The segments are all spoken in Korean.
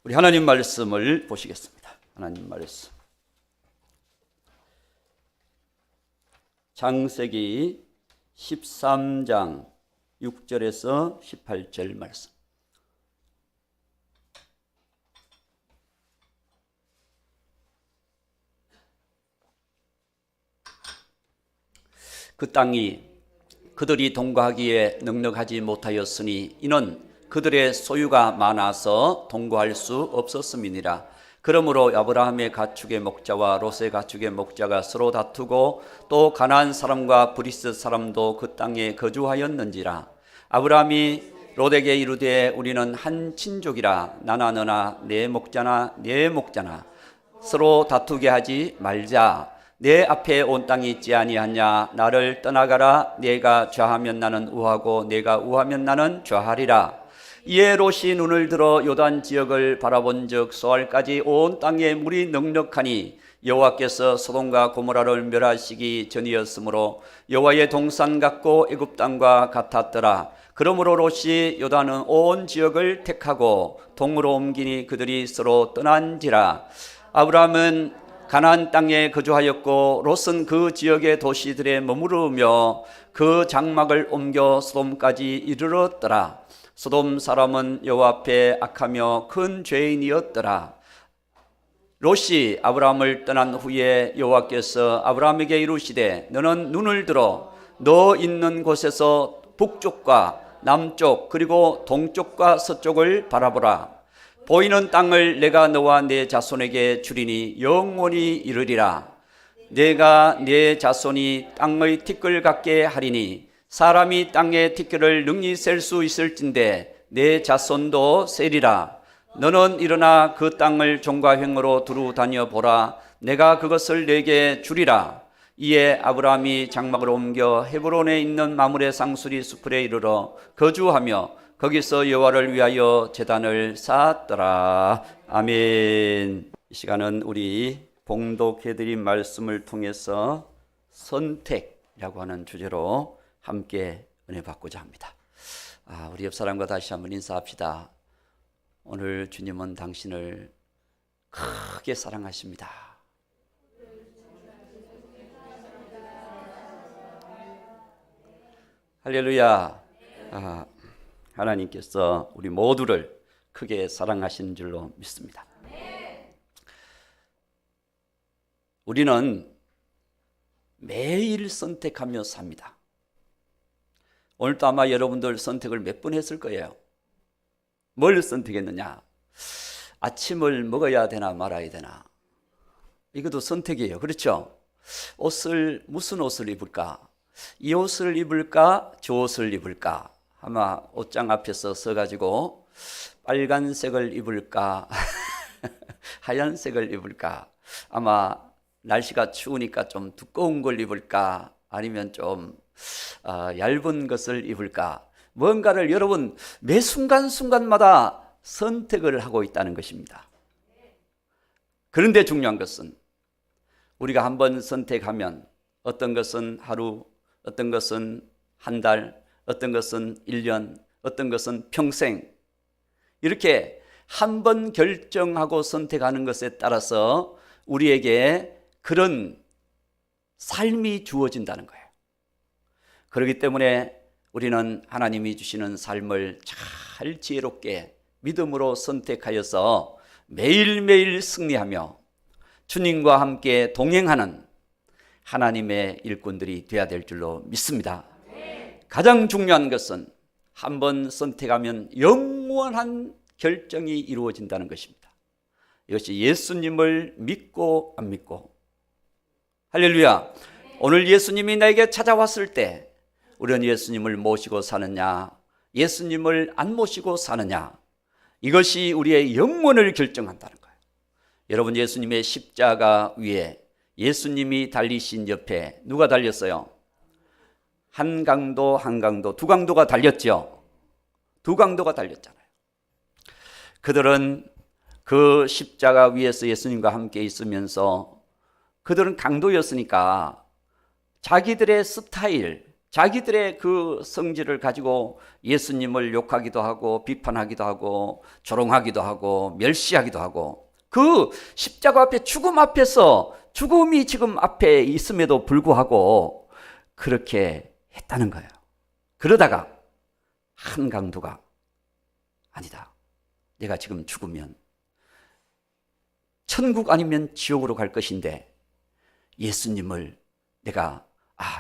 우리 하나님 말씀을 보시겠습니다. 하나님 말씀. 창세기 13장 6절에서 18절 말씀. 그 땅이 그들이 동거하기에 넉넉하지 못하였으니 이는 그들의 소유가 많아서 동거할 수 없었음이니라. 그러므로 아브라함의 가축의 목자와 롯의 가축의 목자가 서로 다투고 또 가나안 사람과 브리스 사람도 그 땅에 거주하였는지라. 아브라함이 롯에게 이르되 우리는 한 친족이라 나나 너나 내 목자나 내 목자나 서로 다투게 하지 말자. 내 앞에 온 땅이 있지 아니하냐. 나를 떠나가라. 내가 좌하면 나는 우하고 내가 우하면 나는 좌하리라. 이에 롯이 눈을 들어 요단 지역을 바라본즉 소알까지 온 땅에 물이 넉넉하니 여호와께서 소돔과 고모라를 멸하시기 전이었으므로 여호와의 동산 같고 애굽 땅과 같았더라. 그러므로 롯이 요단은 온 지역을 택하고 동으로 옮기니 그들이 서로 떠난지라. 아브라함은 가나안 땅에 거주하였고 롯은 그 지역의 도시들에 머무르며 그 장막을 옮겨 소돔까지 이르렀더라. 소돔 사람은 여호와 앞에 악하며 큰 죄인이었더라. 롯이 아브라함을 떠난 후에 여호와께서 아브라함에게 이르시되 너는 눈을 들어 너 있는 곳에서 북쪽과 남쪽 그리고 동쪽과 서쪽을 바라보라. 보이는 땅을 내가 너와 내 자손에게 주리니 영원히 이르리라. 내가 내 자손이 땅의 티끌 같게 하리니 사람이 땅의 티끌을 능히 셀 수 있을진데 내 자손도 세리라. 너는 일어나 그 땅을 종과 횡으로 두루 다녀보라. 내가 그것을 내게 주리라. 이에 아브라함이 장막을 옮겨 헤브론에 있는 마므레 상수리 수풀에 이르러 거주하며 거기서 여호와를 위하여 제단을 쌓았더라. 아멘. 이 시간은 우리 봉독해드린 말씀을 통해서 선택이라고 하는 주제로 함께 은혜 받고자 합니다. 우리 옆 사람과 다시 한번 인사합시다. 오늘 주님은 당신을 크게 사랑하십니다. 할렐루야. 하나님께서 우리 모두를 크게 사랑하시는 줄로 믿습니다. 우리는 매일 선택하며 삽니다. 오늘도 아마 여러분들 선택을 몇 번 했을 거예요. 뭘 선택했느냐? 아침을 먹어야 되나 말아야 되나? 이것도 선택이에요. 그렇죠? 무슨 옷을 입을까? 이 옷을 입을까? 저 옷을 입을까? 아마 옷장 앞에서 서가지고 빨간색을 입을까? 하얀색을 입을까? 아마 날씨가 추우니까 좀 두꺼운 걸 입을까? 아니면 좀 얇은 것을 입을까? 뭔가를 여러분 매 순간순간마다 선택을 하고 있다는 것입니다. 그런데 중요한 것은 우리가 한번 선택하면 어떤 것은 하루, 어떤 것은 한 달, 어떤 것은 1년, 어떤 것은 평생, 이렇게 한 번 결정하고 선택하는 것에 따라서 우리에게 그런 삶이 주어진다는 거예요. 그렇기 때문에 우리는 하나님이 주시는 삶을 잘 지혜롭게 믿음으로 선택하여서 매일매일 승리하며 주님과 함께 동행하는 하나님의 일꾼들이 되어야 될 줄로 믿습니다. 가장 중요한 것은 한 번 선택하면 영원한 결정이 이루어진다는 것입니다. 이것이 예수님을 믿고 안 믿고. 할렐루야. 오늘 예수님이 나에게 찾아왔을 때 우리는 예수님을 모시고 사느냐, 예수님을 안 모시고 사느냐, 이것이 우리의 영혼을 결정한다는 거예요. 여러분, 예수님의 십자가 위에 예수님이 달리신 옆에 누가 달렸어요? 한강도, 두 강도가 달렸죠. 두 강도가 달렸잖아요. 그들은 그 십자가 위에서 예수님과 함께 있으면서 그들은 강도였으니까 자기들의 스타일, 자기들의 그 성질을 가지고 예수님을 욕하기도 하고 비판하기도 하고 조롱하기도 하고 멸시하기도 하고, 그 십자가 앞에 죽음 앞에서 죽음이 지금 앞에 있음에도 불구하고 그렇게 했다는 거예요. 그러다가 한 강도가 아니다, 내가 지금 죽으면 천국 아니면 지옥으로 갈 것인데 예수님을 내가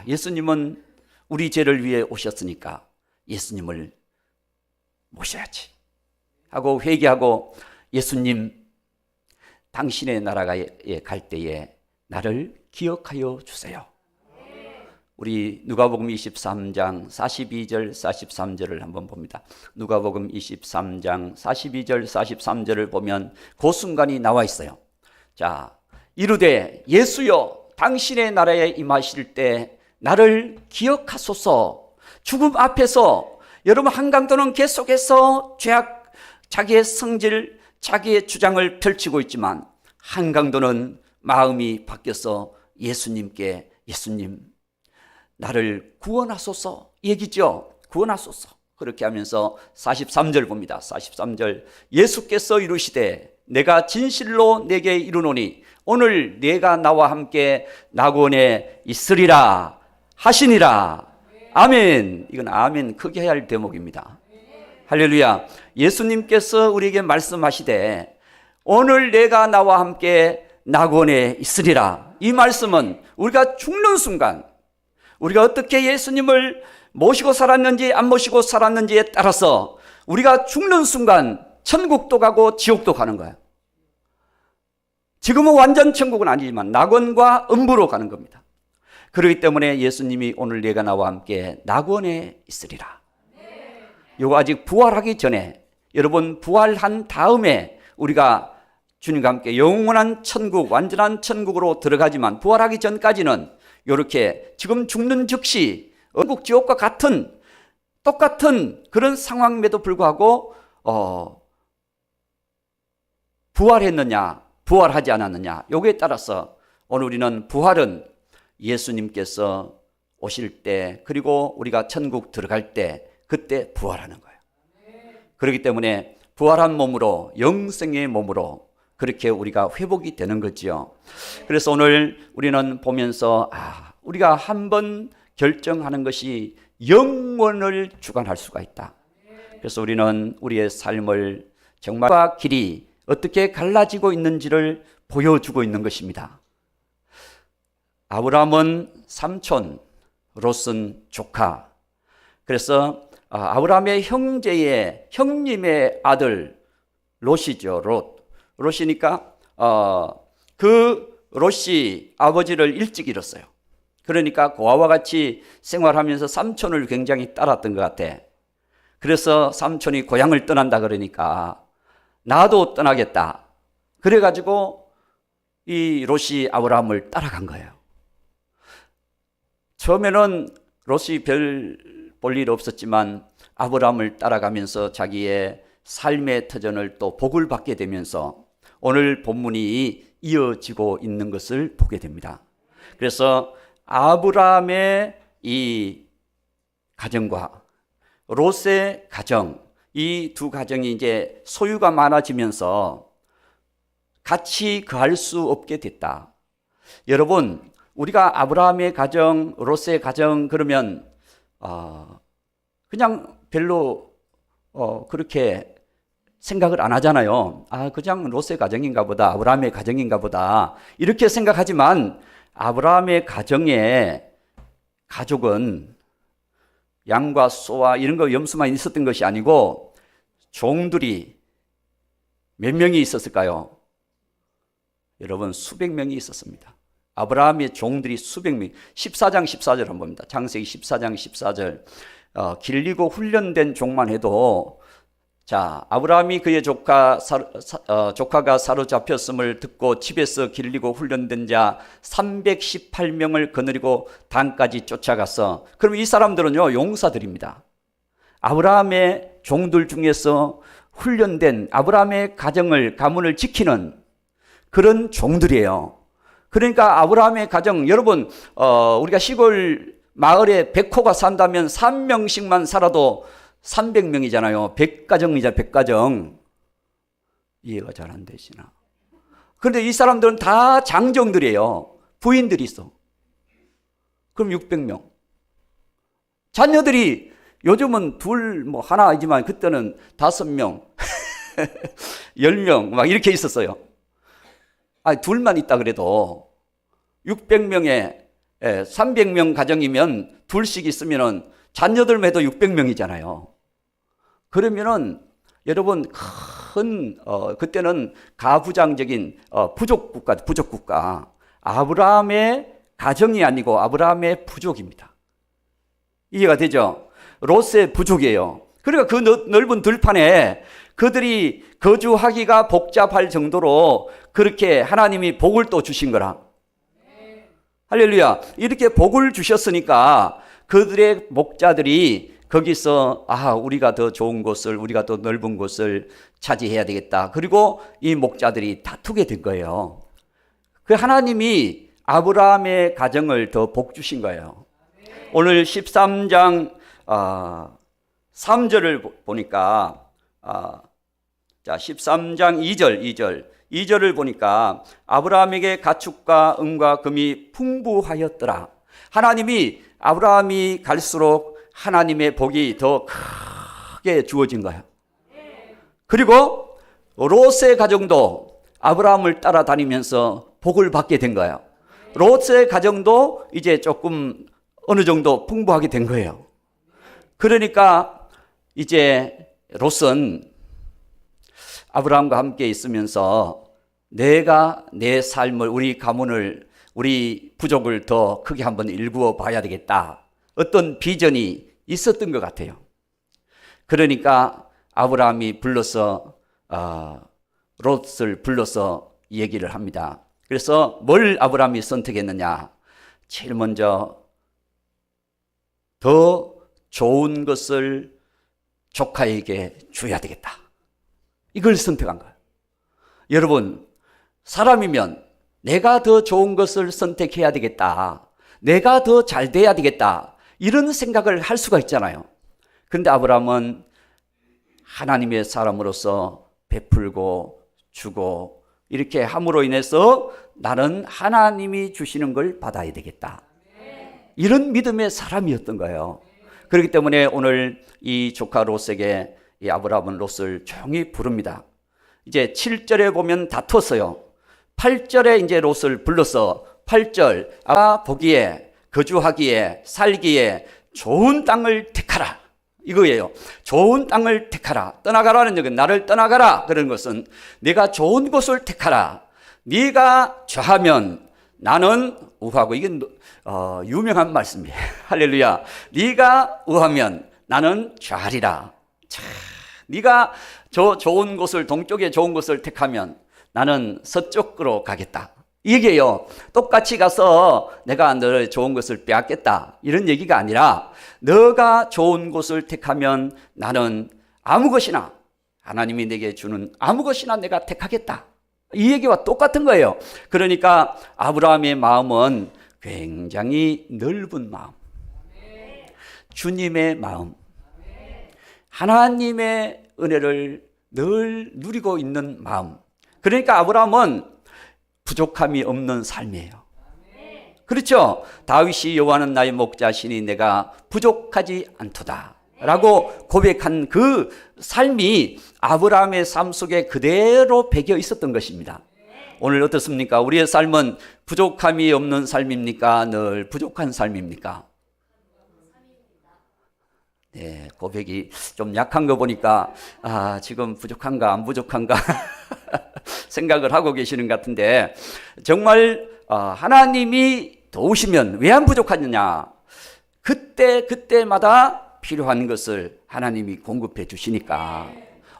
예수님은 우리 죄를 위해 오셨으니까 예수님을 모셔야지 하고 회개하고, 예수님 당신의 나라에 갈 때에 나를 기억하여 주세요. 우리 누가복음 23장 42절 43절을 한번 봅니다. 누가복음 23장 42절 43절을 보면 그 순간이 나와 있어요. 자, 이르되 예수여 당신의 나라에 임하실 때 나를 기억하소서. 죽음 앞에서 여러분, 한강도는 계속해서 자기의 성질, 자기의 주장을 펼치고 있지만 한강도는 마음이 바뀌어서 예수님께, 예수님 나를 구원하소서 얘기죠. 구원하소서. 그렇게 하면서 43절 봅니다. 43절, 예수께서 이르시되 내가 진실로 내게 이르노니 오늘 내가 나와 함께 낙원에 있으리라 하시니라. 아멘. 이건 아멘 크게 해야 할 대목입니다. 할렐루야. 예수님께서 우리에게 말씀하시되 오늘 내가 나와 함께 낙원에 있으리라. 이 말씀은 우리가 죽는 순간, 우리가 어떻게 예수님을 모시고 살았는지 안 모시고 살았는지에 따라서 우리가 죽는 순간 천국도 가고 지옥도 가는 거예요. 지금은 완전 천국은 아니지만 낙원과 음부로 가는 겁니다. 그렇기 때문에 예수님이 오늘 내가 나와 함께 낙원에 있으리라. 이거 아직 부활하기 전에, 여러분 부활한 다음에 우리가 주님과 함께 영원한 천국, 완전한 천국으로 들어가지만 부활하기 전까지는 이렇게 지금 죽는 즉시 천국 지옥과 똑같은 그런 상황임에도 불구하고 부활했느냐 부활하지 않았느냐, 여기에 따라서 오늘 우리는 부활은 예수님께서 오실 때, 그리고 우리가 천국 들어갈 때, 그때 부활하는 거예요. 그렇기 때문에 부활한 몸으로, 영생의 몸으로 그렇게 우리가 회복이 되는 거지요. 그래서 오늘 우리는 보면서 우리가 한번 결정하는 것이 영원을 주관할 수가 있다. 그래서 우리는 우리의 삶을 정말 길이 어떻게 갈라지고 있는지를 보여주고 있는 것입니다. 아브라함은 삼촌, 롯은 조카. 그래서 아브라함의 형님의 아들 롯이죠. 롯이니까 그 롯이 아버지를 일찍 잃었어요. 그러니까 고아와 같이 생활하면서 삼촌을 굉장히 따랐던 것 같아. 그래서 삼촌이 고향을 떠난다 그러니까 나도 떠나겠다. 그래가지고 이 롯이 아브라함을 따라간 거예요. 처음에는 롯이 별 볼 일 없었지만 아브라함을 따라가면서 자기의 삶의 터전을 또 복을 받게 되면서 오늘 본문이 이어지고 있는 것을 보게 됩니다. 그래서 아브라함의 이 가정과 롯의 가정, 이 두 가정이 이제 소유가 많아지면서 같이 거할 수 없게 됐다. 여러분, 우리가 아브라함의 가정, 롯의 가정 그러면 그냥 별로 그렇게 생각을 안 하잖아요. 그냥 롯의 가정인가 보다, 아브라함의 가정인가 보다, 이렇게 생각하지만 아브라함의 가정에 가족은 양과 소와 이런 거 염소만 있었던 것이 아니고 종들이 몇 명이 있었을까요? 여러분, 수백 명이 있었습니다. 아브라함의 종들이 수백 명. 14장 14절 한번 봅니다. 창세기 14장 14절. 길리고 훈련된 종만 해도, 자, 아브라함이 그의 조카가 사로잡혔음을 듣고 집에서 길리고 훈련된 자 318명을 거느리고 단까지 쫓아가서, 그럼 이 사람들은요 용사들입니다. 아브라함의 종들 중에서 훈련된 아브라함의 가문을 지키는 그런 종들이에요. 그러니까 아브라함의 가정, 여러분 우리가 시골 마을에 100호가 산다면 3명씩만 살아도 300명이잖아요. 100가정이자 100가정. 이해가 잘 안 되시나? 그런데 이 사람들은 다 장정들이에요. 부인들이 있어. 그럼 600명. 자녀들이 요즘은 둘, 뭐 하나이지만 그때는 5명, 10명 막 이렇게 있었어요. 아니, 둘만 있다 그래도 600명에 300명 가정이면 둘씩 있으면은 자녀들만 해도 600명이잖아요. 그러면은 여러분 그때는 가부장적인 부족국가. 아브라함의 가정이 아니고 아브라함의 부족입니다. 이해가 되죠? 롯의 부족이에요. 그러니까 그 넓은 들판에 그들이 거주하기가 복잡할 정도로 그렇게 하나님이 복을 또 주신 거라. 할렐루야. 이렇게 복을 주셨으니까 그들의 목자들이 거기서 우리가 더 좋은 곳을, 우리가 더 넓은 곳을 차지해야 되겠다. 그리고 이 목자들이 다투게 된 거예요. 그 하나님이 아브라함의 가정을 더 복 주신 거예요. 오늘 13장 3절을 보니까 자 13장 2절을 보니까 아브라함에게 가축과 은과 금이 풍부하였더라. 하나님이 아브라함이 갈수록 하나님의 복이 더 크게 주어진 거예요. 그리고 롯의 가정도 아브라함을 따라다니면서 복을 받게 된 거예요. 롯의 가정도 이제 조금 어느 정도 풍부하게 된 거예요. 그러니까 이제 롯은 아브라함과 함께 있으면서 내가 내 삶을, 우리 가문을, 우리 부족을 더 크게 한번 일구어 봐야 되겠다. 어떤 비전이 있었던 것 같아요. 그러니까 아브라함이 불러서 롯을 불러서 얘기를 합니다. 그래서 뭘 아브라함이 선택했느냐? 제일 먼저 더 좋은 것을 조카에게 줘야 되겠다. 이걸 선택한 거예요. 여러분, 사람이면 내가 더 좋은 것을 선택해야 되겠다. 내가 더 잘 돼야 되겠다. 이런 생각을 할 수가 있잖아요. 그런데 아브라함은 하나님의 사람으로서 베풀고 주고 이렇게 함으로 인해서 나는 하나님이 주시는 걸 받아야 되겠다. 이런 믿음의 사람이었던 거예요. 그렇기 때문에 오늘 이 조카 롯에게 이 아브라함은 롯을 조용히 부릅니다. 이제 7절에 보면 다퉜어요. 8절에 이제 롯을 불러서 8절 보기에 거주하기에 살기에 좋은 땅을 택하라. 이거예요. 좋은 땅을 택하라. 떠나가라는 얘기는 나를 떠나가라. 그런 것은 네가 좋은 곳을 택하라. 네가 좌하면 나는 우하고. 이게 유명한 말씀이에요. 할렐루야. 네가 우하면 나는 좌하리라. 자, 네가 저 좋은 곳을, 동쪽에 좋은 곳을 택하면 나는 서쪽으로 가겠다. 이 얘기예요. 똑같이 가서 내가 너를 좋은 것을 빼앗겠다. 이런 얘기가 아니라 너가 좋은 곳을 택하면 나는 아무 것이나, 하나님이 내게 주는 아무 것이나 내가 택하겠다. 이 얘기와 똑같은 거예요. 그러니까 아브라함의 마음은 굉장히 넓은 마음, 주님의 마음, 하나님의 은혜를 늘 누리고 있는 마음. 그러니까 아브라함은 부족함이 없는 삶이에요. 그렇죠? 다윗이 여호와는 나의 목자시니 내가 부족하지 않도다 라고 고백한 그 삶이 아브라함의 삶 속에 그대로 배겨 있었던 것입니다. 오늘 어떻습니까? 우리의 삶은 부족함이 없는 삶입니까? 늘 부족한 삶입니까? 네, 고백이 좀 약한 거 보니까 지금 부족한가 안 부족한가 생각을 하고 계시는 것 같은데, 정말 하나님이 도우시면 왜 안 부족하느냐? 그때마다 필요한 것을 하나님이 공급해 주시니까.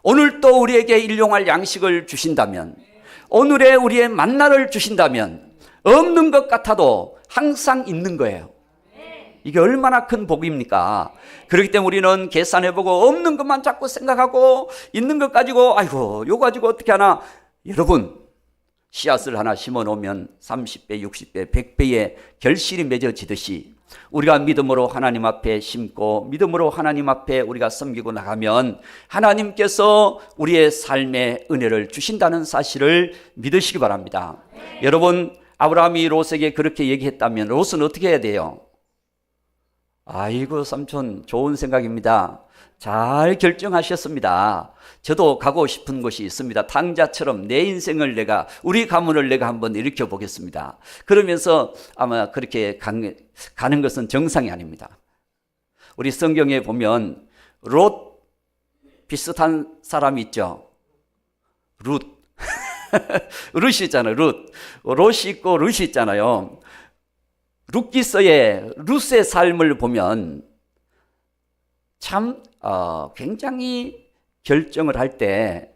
오늘 또 우리에게 일용할 양식을 주신다면, 오늘의 우리의 만나를 주신다면 없는 것 같아도 항상 있는 거예요. 이게 얼마나 큰 복입니까? 그렇기 때문에 우리는 계산해보고 없는 것만 자꾸 생각하고 있는 것 가지고 아이고 요거 가지고 어떻게 하나. 여러분, 씨앗을 하나 심어 놓으면 30배, 60배, 100배의 결실이 맺어지듯이 우리가 믿음으로 하나님 앞에 심고 믿음으로 하나님 앞에 우리가 섬기고 나가면 하나님께서 우리의 삶에 은혜를 주신다는 사실을 믿으시기 바랍니다. 여러분, 아브라함이 롯에게 그렇게 얘기했다면 롯은 어떻게 해야 돼요? 아이고 삼촌, 좋은 생각입니다. 잘 결정하셨습니다. 저도 가고 싶은 곳이 있습니다. 탕자처럼 내 인생을 우리 가문을 내가 한번 일으켜 보겠습니다. 그러면서 아마 그렇게 가는 것은 정상이 아닙니다. 우리 성경에 보면 롯 비슷한 사람이 있죠. 룻. 룻이 있잖아요. 롯이 있고 룻이 있잖아요. 룻기서의 룻의 삶을 보면 참 굉장히 결정을 할 때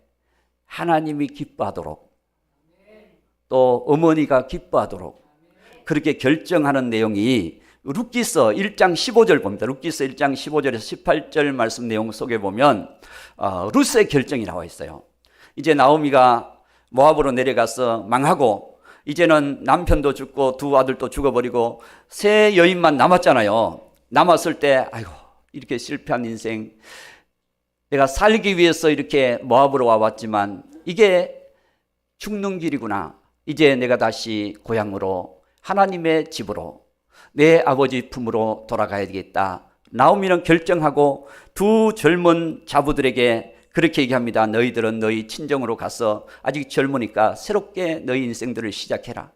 하나님이 기뻐하도록 또 어머니가 기뻐하도록 그렇게 결정하는 내용이 룻기서 1장 15절 봅니다. 룻기서 1장 15절에서 18절 말씀 내용 속에 보면 룻의 결정이 나와 있어요. 이제 나오미가 모압으로 내려가서 망하고 이제는 남편도 죽고 두 아들도 죽어버리고 세 여인만 남았잖아요. 남았을 때 아이고 이렇게 실패한 인생, 내가 살기 위해서 이렇게 모압으로 와봤지만 이게 죽는 길이구나. 이제 내가 다시 고향으로 하나님의 집으로 내 아버지 품으로 돌아가야 되겠다. 나오미는 결정하고 두 젊은 자부들에게 그렇게 얘기합니다. 너희들은 너희 친정으로 가서 아직 젊으니까 새롭게 너희 인생들을 시작해라.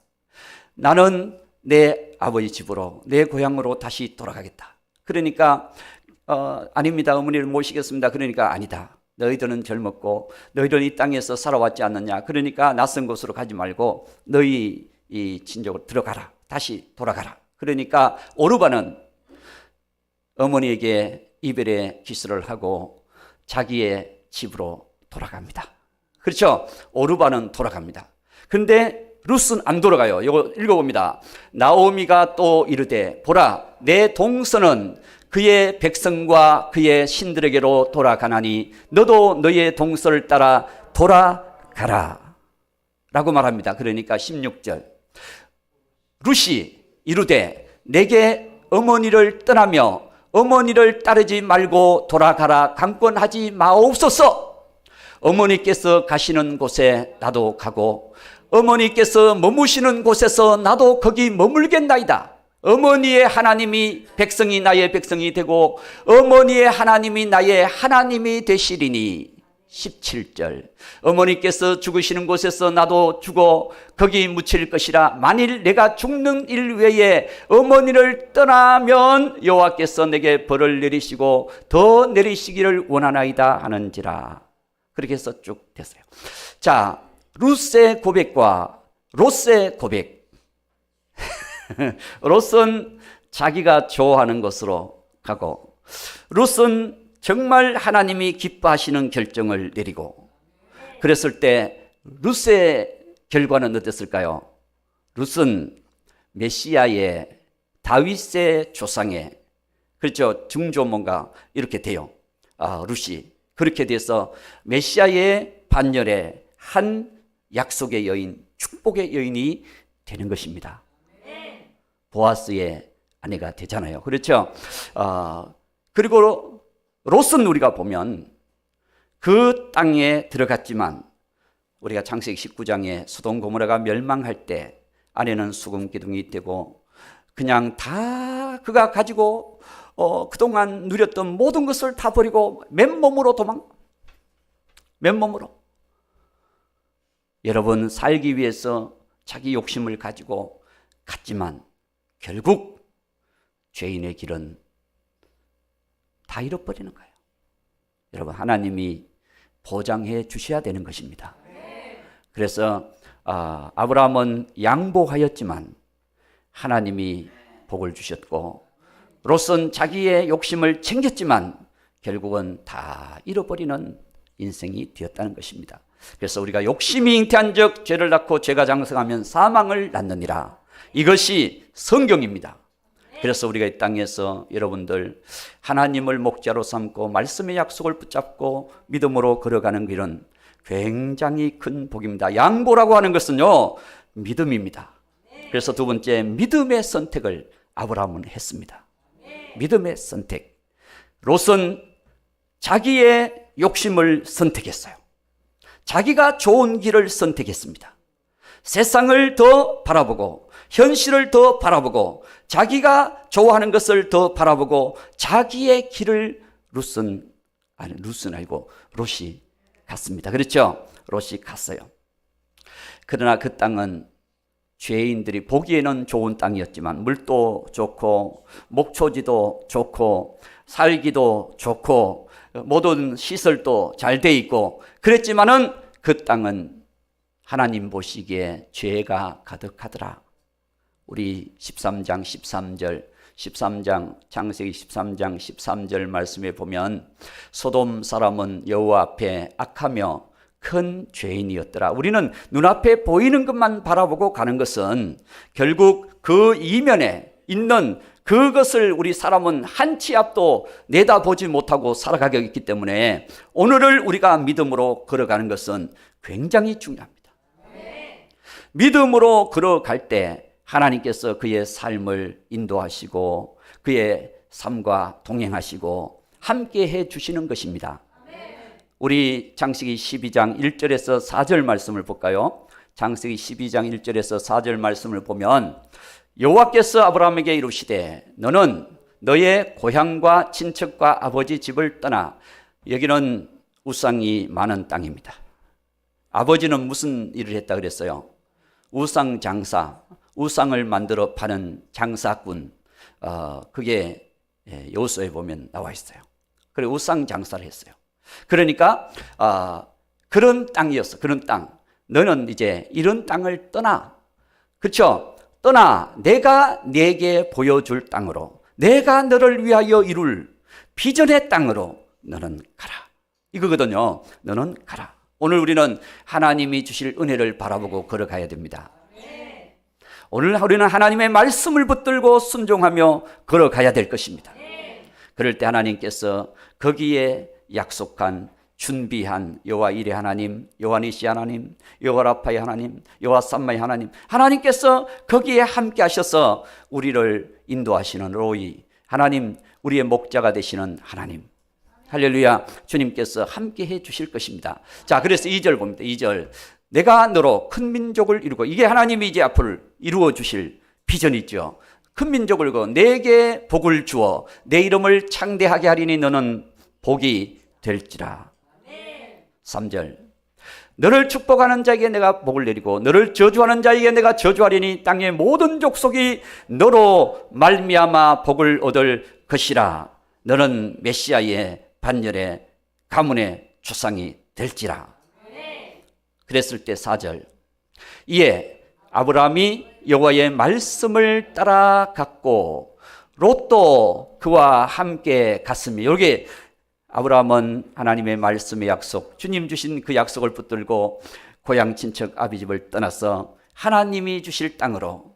나는 내 아버지 집으로 내 고향으로 다시 돌아가겠다. 그러니까 아닙니다. 어머니를 모시겠습니다. 그러니까 아니다. 너희들은 젊었고 너희들은 이 땅에서 살아왔지 않느냐. 그러니까 낯선 곳으로 가지 말고 너희 이 친정으로 들어가라. 다시 돌아가라. 그러니까 오르바는 어머니에게 이별의 기술을 하고 자기의 집으로 돌아갑니다. 그렇죠? 오르바는 돌아갑니다. 근데 룻은 안 돌아가요. 이거 읽어봅니다. 나오미가 또 이르되 보라 내 동서는 그의 백성과 그의 신들에게로 돌아가나니 너도 너의 동서를 따라 돌아가라 라고 말합니다. 그러니까 16절 룻이 이르되 내게 어머니를 떠나며 어머니를 따르지 말고 돌아가라 강권하지 마옵소서. 어머니께서 가시는 곳에 나도 가고 어머니께서 머무시는 곳에서 나도 거기 머물겠나이다. 어머니의 하나님이 백성이 나의 백성이 되고 어머니의 하나님이 나의 하나님이 되시리니. 17절 어머니께서 죽으시는 곳에서 나도 죽어 거기 묻힐 것이라. 만일 내가 죽는 일 외에 어머니를 떠나면 여호와께서 내게 벌을 내리시고 더 내리시기를 원하나이다 하는지라. 그렇게 해서 쭉 됐어요. 자, 룻의 고백과 롯의 고백. 롯은 자기가 좋아하는 것으로 가고 롯은 정말 하나님이 기뻐하시는 결정을 내리고 그랬을 때 룻의 결과는 어땠을까요? 룻은 메시아의 다윗의 조상의 그렇죠 증조모가 이렇게 돼요. 룻이 그렇게 돼서 메시아의 반열의 한 약속의 여인, 축복의 여인이 되는 것입니다. 보아스의 아내가 되잖아요. 그렇죠? 그리고 롯은 우리가 보면 그 땅에 들어갔지만 우리가 창세기 19장에 소돔 고모라가 멸망할 때 아내는 수금 기둥이 되고 그냥 다 그가 가지고 그동안 누렸던 모든 것을 다 버리고 맨몸으로 맨몸으로. 여러분 살기 위해서 자기 욕심을 가지고 갔지만 결국 죄인의 길은 다 잃어버리는 거예요. 여러분 하나님이 보장해 주셔야 되는 것입니다. 그래서 아브라함은 양보하였지만 하나님이 복을 주셨고 롯은 자기의 욕심을 챙겼지만 결국은 다 잃어버리는 인생이 되었다는 것입니다. 그래서 우리가 욕심이 잉태한 적 죄를 낳고 죄가 장성하면 사망을 낳느니라. 이것이 성경입니다. 그래서 우리가 이 땅에서 여러분들 하나님을 목자로 삼고 말씀의 약속을 붙잡고 믿음으로 걸어가는 길은 굉장히 큰 복입니다. 양보라고 하는 것은요, 믿음입니다. 그래서 두 번째, 믿음의 선택을 아브라함은 했습니다. 믿음의 선택. 롯은 자기의 욕심을 선택했어요. 자기가 좋은 길을 선택했습니다. 세상을 더 바라보고, 현실을 더 바라보고, 자기가 좋아하는 것을 더 바라보고, 자기의 길을 롯이 갔습니다. 그렇죠? 롯이 갔어요. 그러나 그 땅은 죄인들이 보기에는 좋은 땅이었지만 물도 좋고 목초지도 좋고 살기도 좋고 모든 시설도 잘 돼 있고 그랬지만은 그 땅은 하나님 보시기에 죄가 가득하더라. 우리 13장 13절 창세기 13장 13절 말씀에 보면 소돔 사람은 여호와 앞에 악하며 큰 죄인이었더라. 우리는 눈앞에 보이는 것만 바라보고 가는 것은 결국 그 이면에 있는 그것을 우리 사람은 한 치 앞도 내다보지 못하고 살아가게 있기 때문에 오늘을 우리가 믿음으로 걸어가는 것은 굉장히 중요합니다. 믿음으로 걸어갈 때 하나님께서 그의 삶을 인도하시고 그의 삶과 동행하시고 함께 해 주시는 것입니다. 우리 창세기 12장 1절에서 4절 말씀을 볼까요? 창세기 12장 1절에서 4절 말씀을 보면 여호와께서 아브라함에게 이르시되 너는 너의 고향과 친척과 아버지 집을 떠나. 여기는 우상이 많은 땅입니다. 아버지는 무슨 일을 했다 그랬어요? 우상 장사, 우상을 만들어 파는 장사꾼. 그게 여호수아에 보면 나와 있어요. 그래 우상 장사를 했어요. 그러니까 그런 땅이었어. 그런 땅. 너는 이제 이런 땅을 떠나. 그렇죠? 떠나 내가 네게 보여줄 땅으로, 내가 너를 위하여 이룰 비전의 땅으로 너는 가라. 이거거든요. 너는 가라. 오늘 우리는 하나님이 주실 은혜를 바라보고 걸어가야 됩니다. 오늘 우리는 하나님의 말씀을 붙들고 순종하며 걸어가야 될 것입니다. 그럴 때 하나님께서 거기에 약속한 준비한 여호와 이레 하나님, 여호와 니시 하나님, 여호와 라파의 하나님, 여호와 삼마의 하나님, 하나님께서 거기에 함께 하셔서 우리를 인도하시는 로이 하나님, 우리의 목자가 되시는 하나님, 할렐루야, 주님께서 함께 해 주실 것입니다. 자, 그래서 2절 봅니다. 2절, 내가 너로 큰 민족을 이루고, 이게 하나님이 이제 앞을 이루어 주실 비전이죠. 큰 민족을 이루고 내게 복을 주어 내 이름을 창대하게 하리니 너는 복이 될지라. 3절, 너를 축복하는 자에게 내가 복을 내리고 너를 저주하는 자에게 내가 저주하리니 땅의 모든 족속이 너로 말미암아 복을 얻을 것이라. 너는 메시아의 반열의 가문의 조상이 될지라. 그랬을 때 4절, 이에 아브라함이 여호와의 말씀을 따라갔고 롯도 그와 함께 갔으며, 여기 아브라함은 하나님의 말씀의 약속, 주님 주신 그 약속을 붙들고 고향 친척 아비 집을 떠나서 하나님이 주실 땅으로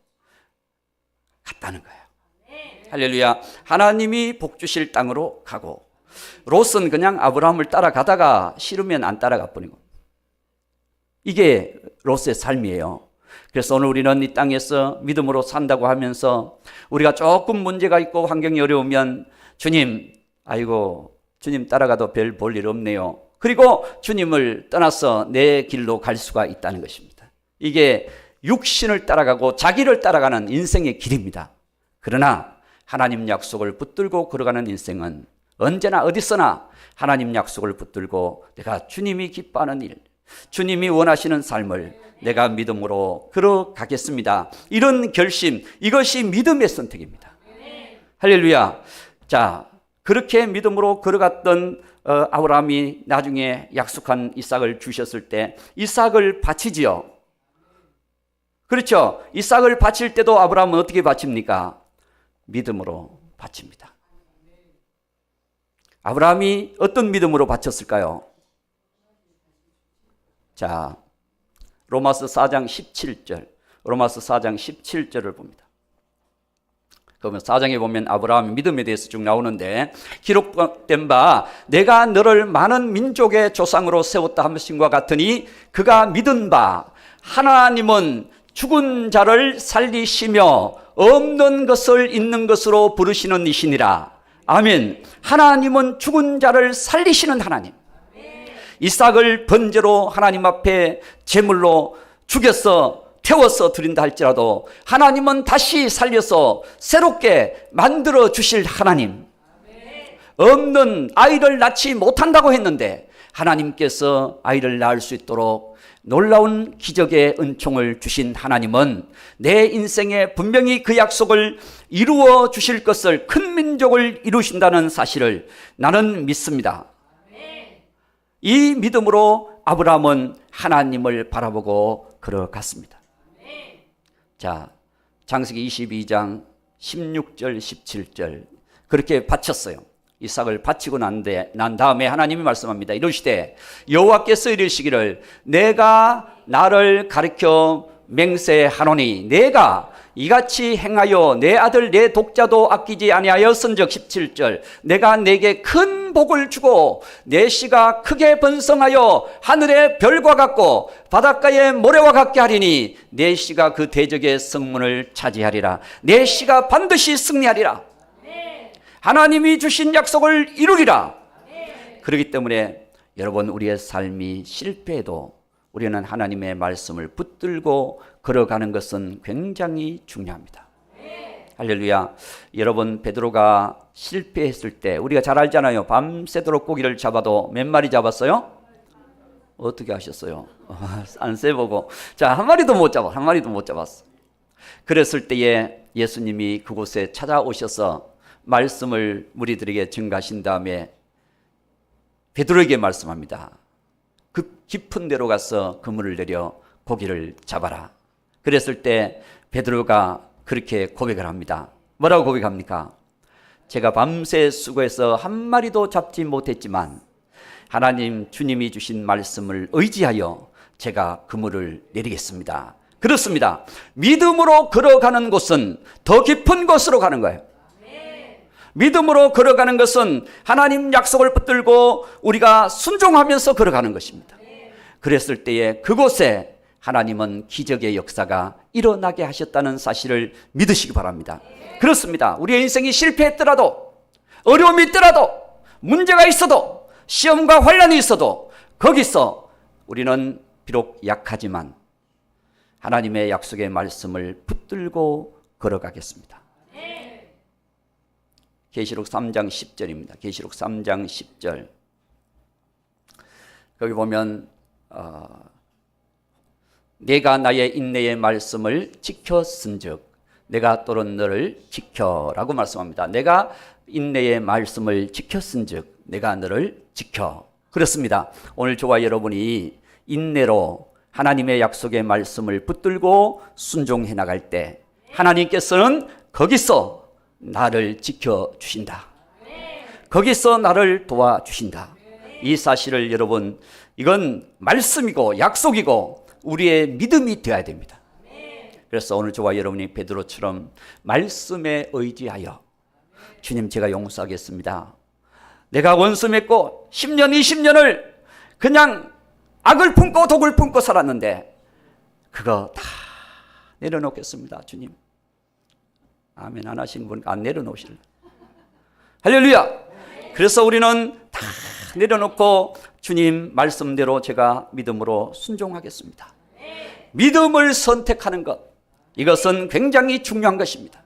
갔다는 거예요. 할렐루야. 하나님이 복 주실 땅으로 가고, 롯은 그냥 아브라함을 따라가다가 싫으면 안 따라가 버리고, 이게 롯의 삶이에요. 그래서 오늘 우리는 이 땅에서 믿음으로 산다고 하면서 우리가 조금 문제가 있고 환경이 어려우면 주님, 아이고 주님 따라가도 별 볼 일 없네요. 그리고 주님을 떠나서 내 길로 갈 수가 있다는 것입니다. 이게 육신을 따라가고 자기를 따라가는 인생의 길입니다. 그러나 하나님 약속을 붙들고 걸어가는 인생은 언제나 어디서나 하나님 약속을 붙들고 내가 주님이 기뻐하는 일, 주님이 원하시는 삶을 내가 믿음으로 걸어가겠습니다. 이런 결심, 이것이 믿음의 선택입니다. 할렐루야. 자, 그렇게 믿음으로 걸어갔던 아브라함이 나중에 약속한 이삭을 주셨을 때 이삭을 바치지요. 그렇죠? 이삭을 바칠 때도 아브라함은 어떻게 바칩니까? 믿음으로 바칩니다. 아브라함이 어떤 믿음으로 바쳤을까요? 자, 로마서 4장 17절, 로마서 4장 17절을 봅니다. 그러면 4장에 보면 아브라함의 믿음에 대해서 쭉 나오는데, 기록된 바 내가 너를 많은 민족의 조상으로 세웠다 하신과 같으니 그가 믿은 바 하나님은 죽은 자를 살리시며 없는 것을 있는 것으로 부르시는 이시니라. 아멘. 하나님은 죽은 자를 살리시는 하나님. 이삭을 번제로 하나님 앞에 제물로 죽여서 태워서 드린다 할지라도 하나님은 다시 살려서 새롭게 만들어 주실 하나님. 없는 아이를 낳지 못한다고 했는데 하나님께서 아이를 낳을 수 있도록 놀라운 기적의 은총을 주신 하나님은 내 인생에 분명히 그 약속을 이루어 주실 것을, 큰 민족을 이루신다는 사실을 나는 믿습니다. 이 믿음으로 아브라함은 하나님을 바라보고 걸어갔습니다. 자, 창세기 22장 16절 17절 그렇게 바쳤어요. 이삭을 바치고 난 다음에 하나님이 말씀합니다. 이르시되 여호와께서 이르시기를 내가 나를 가르쳐 맹세하노니 내가 이같이 행하여 내 아들 내 독자도 아끼지 아니하였은즉 17절 내가 내게 큰 복을 주고 내 씨가 크게 번성하여 하늘의 별과 같고 바닷가의 모래와 같게 하리니 내 씨가 그 대적의 성문을 차지하리라. 내 씨가 반드시 승리하리라. 하나님이 주신 약속을 이루리라. 그렇기 때문에 여러분, 우리의 삶이 실패해도 우리는 하나님의 말씀을 붙들고 걸어가는 것은 굉장히 중요합니다. 할렐루야. 여러분, 베드로가 실패했을 때 우리가 잘 알잖아요. 밤새도록 고기를 잡아도 몇 마리 잡았어요? 어떻게 하셨어요? 안 세보고. 자, 한 마리도 못 잡았어. 그랬을 때에 예수님이 그곳에 찾아오셔서 말씀을 무리들에게 증가하신 다음에 베드로에게 말씀합니다. 그 깊은 데로 가서 그물을 내려 고기를 잡아라. 그랬을 때 베드로가 그렇게 고백을 합니다. 뭐라고 고백합니까? 제가 밤새 수고해서 한 마리도 잡지 못했지만 하나님 주님이 주신 말씀을 의지하여 제가 그물을 내리겠습니다. 그렇습니다. 믿음으로 걸어가는 곳은 더 깊은 곳으로 가는 거예요. 믿음으로 걸어가는 것은 하나님 약속을 붙들고 우리가 순종하면서 걸어가는 것입니다. 그랬을 때에 그곳에 하나님은 기적의 역사가 일어나게 하셨다는 사실을 믿으시기 바랍니다. 그렇습니다. 우리의 인생이 실패했더라도, 어려움이 있더라도, 문제가 있어도, 시험과 환난이 있어도 거기서 우리는 비록 약하지만 하나님의 약속의 말씀을 붙들고 걸어가겠습니다. 계시록 3장 10절입니다. 계시록 3장 10절. 거기 보면 내가 나의 인내의 말씀을 지켰은즉 내가 또는 너를 지켜라고 말씀합니다. 내가 인내의 말씀을 지켰은즉 내가 너를 지켜. 그렇습니다. 오늘 저와 여러분이 인내로 하나님의 약속의 말씀을 붙들고 순종해 나갈 때 하나님께서는 거기서 나를 지켜주신다. 거기서 나를 도와주신다. 이 사실을 여러분, 이건 말씀이고 약속이고 우리의 믿음이 되어야 됩니다. 그래서 오늘 저와 여러분이 베드로처럼 말씀에 의지하여 주님, 제가 용서하겠습니다. 내가 원수 맺고 10년 20년을 그냥 악을 품고 독을 품고 살았는데 그거 다 내려놓겠습니다. 주님. 아멘 안 하신 분 안 내려놓으실래? 할렐루야. 그래서 우리는 다 내려놓고 주님 말씀대로 제가 믿음으로 순종하겠습니다. 믿음을 선택하는 것, 이것은 굉장히 중요한 것입니다.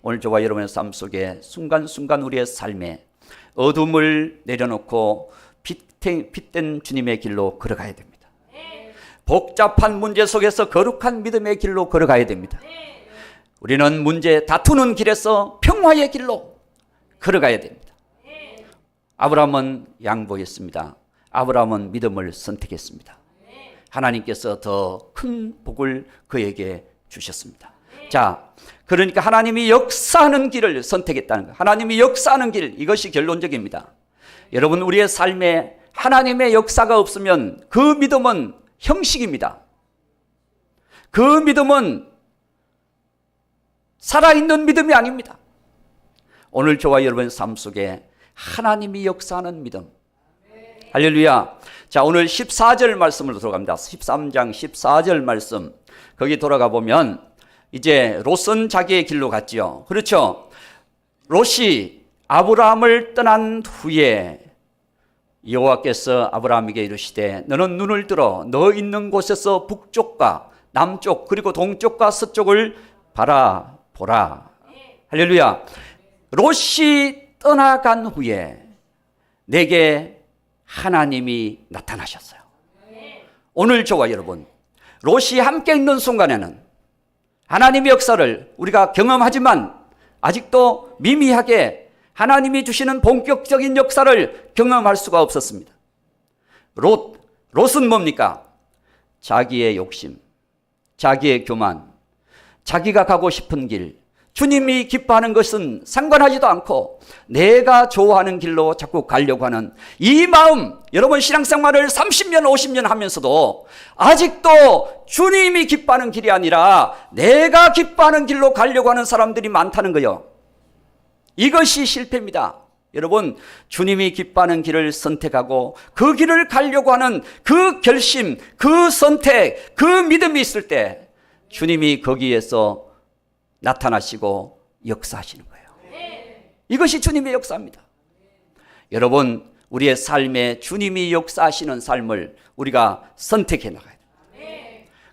오늘 저와 여러분의 삶 속에 순간순간 우리의 삶에 어둠을 내려놓고 빛된 주님의 길로 걸어가야 됩니다. 복잡한 문제 속에서 거룩한 믿음의 길로 걸어가야 됩니다. 우리는 문제 다투는 길에서 평화의 길로 걸어가야 됩니다. 아브라함은 양보했습니다. 아브라함은 믿음을 선택했습니다. 하나님께서 더 큰 복을 그에게 주셨습니다. 자, 그러니까 하나님이 역사하는 길을 선택했다는 것. 하나님이 역사하는 길, 이것이 결론적입니다. 여러분, 우리의 삶에 하나님의 역사가 없으면 그 믿음은 형식입니다. 그 믿음은 살아있는 믿음이 아닙니다. 오늘 저와 여러분 삶 속에 하나님이 역사하는 믿음. 할렐루야. 자, 오늘 14절 말씀으로 들어갑니다. 13장 14절 말씀. 거기 돌아가 보면 이제 롯은 자기의 길로 갔지요. 그렇죠. 롯이 아브라함을 떠난 후에 여호와께서 아브라함에게 이르시되 너는 눈을 들어 너 있는 곳에서 북쪽과 남쪽 그리고 동쪽과 서쪽을 바라보라. 할렐루야. 롯이 떠나간 후에 내게 하나님이 나타나셨어요. 오늘 저와 여러분, 롯이 함께 있는 순간에는 하나님의 역사를 우리가 경험하지만 아직도 미미하게 하나님이 주시는 본격적인 역사를 경험할 수가 없었습니다. 롯은 뭡니까? 자기의 욕심, 자기의 교만, 자기가 가고 싶은 길, 주님이 기뻐하는 것은 상관하지도 않고 내가 좋아하는 길로 자꾸 가려고 하는 이 마음, 여러분 신앙생활을 30년 50년 하면서도 아직도 주님이 기뻐하는 길이 아니라 내가 기뻐하는 길로 가려고 하는 사람들이 많다는 거예요. 이것이 실패입니다. 여러분, 주님이 기뻐하는 길을 선택하고 그 길을 가려고 하는 그 결심, 그 선택, 그 믿음이 있을 때 주님이 거기에서 나타나시고 역사하시는 거예요. 이것이 주님의 역사입니다. 여러분, 우리의 삶에 주님이 역사하시는 삶을 우리가 선택해 나가야 돼요.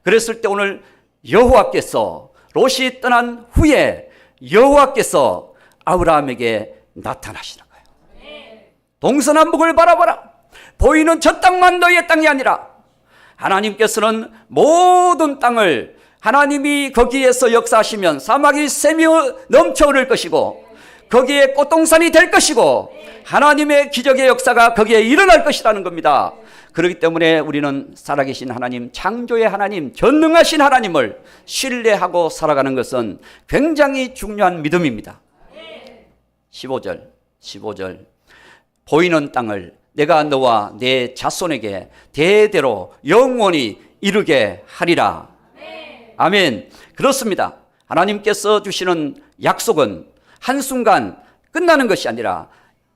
그랬을 때 오늘 여호와께서 롯이 떠난 후에 여호와께서 아브라함에게 나타나시는 거예요. 동서남북을 바라봐라. 보이는 저 땅만 너희의 땅이 아니라 하나님께서는 모든 땅을 하나님이 거기에서 역사하시면 사막이 샘이 넘쳐 흐를 것이고 거기에 꽃동산이 될 것이고 하나님의 기적의 역사가 거기에 일어날 것이라는 겁니다. 그렇기 때문에 우리는 살아계신 하나님, 창조의 하나님, 전능하신 하나님을 신뢰하고 살아가는 것은 굉장히 중요한 믿음입니다. 15절 보이는 땅을 내가 너와 내 자손에게 대대로 영원히 이루게 하리라. 아멘. 그렇습니다. 하나님께서 주시는 약속은 한순간 끝나는 것이 아니라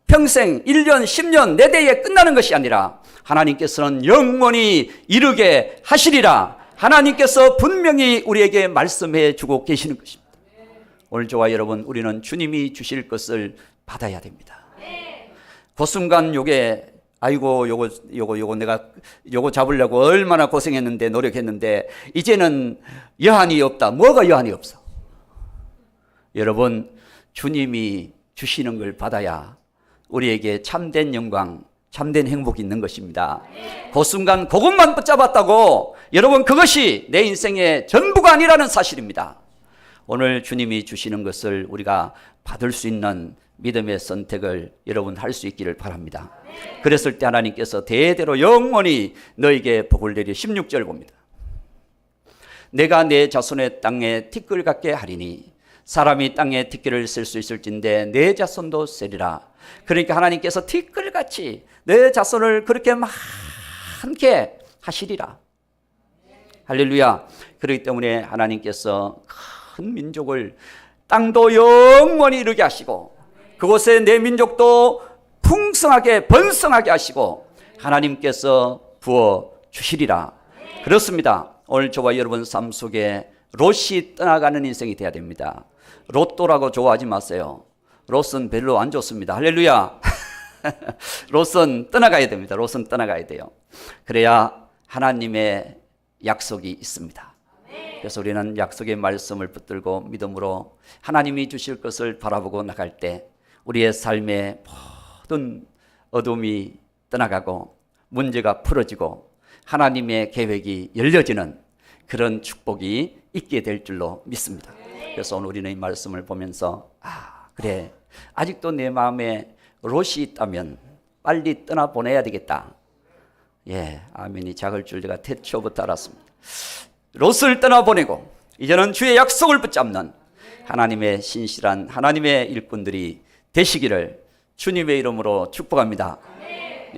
평생 1년 10년 내 대에 끝나는 것이 아니라 하나님께서는 영원히 이루게 하시리라. 하나님께서 분명히 우리에게 말씀해 주고 계시는 것입니다. 오늘 저와 여러분, 우리는 주님이 주실 것을 받아야 됩니다. 그 순간 요게 아이고 요거 내가 요거 잡으려고 얼마나 고생했는데 노력했는데 이제는 여한이 없다. 뭐가 여한이 없어? 여러분, 주님이 주시는 걸 받아야 우리에게 참된 영광, 참된 행복이 있는 것입니다. 그 순간 그것만 붙잡았다고 여러분 그것이 내 인생의 전부가 아니라는 사실입니다. 오늘 주님이 주시는 것을 우리가 받을 수 있는 믿음의 선택을 여러분 할 수 있기를 바랍니다. 그랬을 때 하나님께서 대대로 영원히 너에게 복을 내리. 16절 봅니다. 내가 내 자손의 땅에 티끌 같게 하리니 사람이 땅에 티끌을 쓸 수 있을진데 내 자손도 쓰리라. 그러니까 하나님께서 티끌같이 내 자손을 그렇게 많게 하시리라. 할렐루야. 그렇기 때문에 하나님께서 큰 민족을 땅도 영원히 이루게 하시고 그곳에 내 민족도 풍성하게 번성하게 하시고 하나님께서 부어 주시리라. 그렇습니다. 오늘 저와 여러분 삶 속에 롯이 떠나가는 인생이 돼야 됩니다. 로또라고 좋아하지 마세요. 롯은 별로 안 좋습니다. 할렐루야. 롯은 떠나가야 됩니다. 롯은 떠나가야 돼요. 그래야 하나님의 약속이 있습니다. 그래서 우리는 약속의 말씀을 붙들고 믿음으로 하나님이 주실 것을 바라보고 나갈 때 우리의 삶의 모든 어둠이 떠나가고 문제가 풀어지고 하나님의 계획이 열려지는 그런 축복이 있게 될 줄로 믿습니다. 그래서 오늘 우리는 이 말씀을 보면서 그래, 아직도 내 마음에 롯이 있다면 빨리 떠나보내야 되겠다. 예, 아멘이 작을 줄 제가 태초부터 알았습니다. 롯을 떠나보내고 이제는 주의 약속을 붙잡는 하나님의 신실한 하나님의 일꾼들이 되시기를 주님의 이름으로 축복합니다.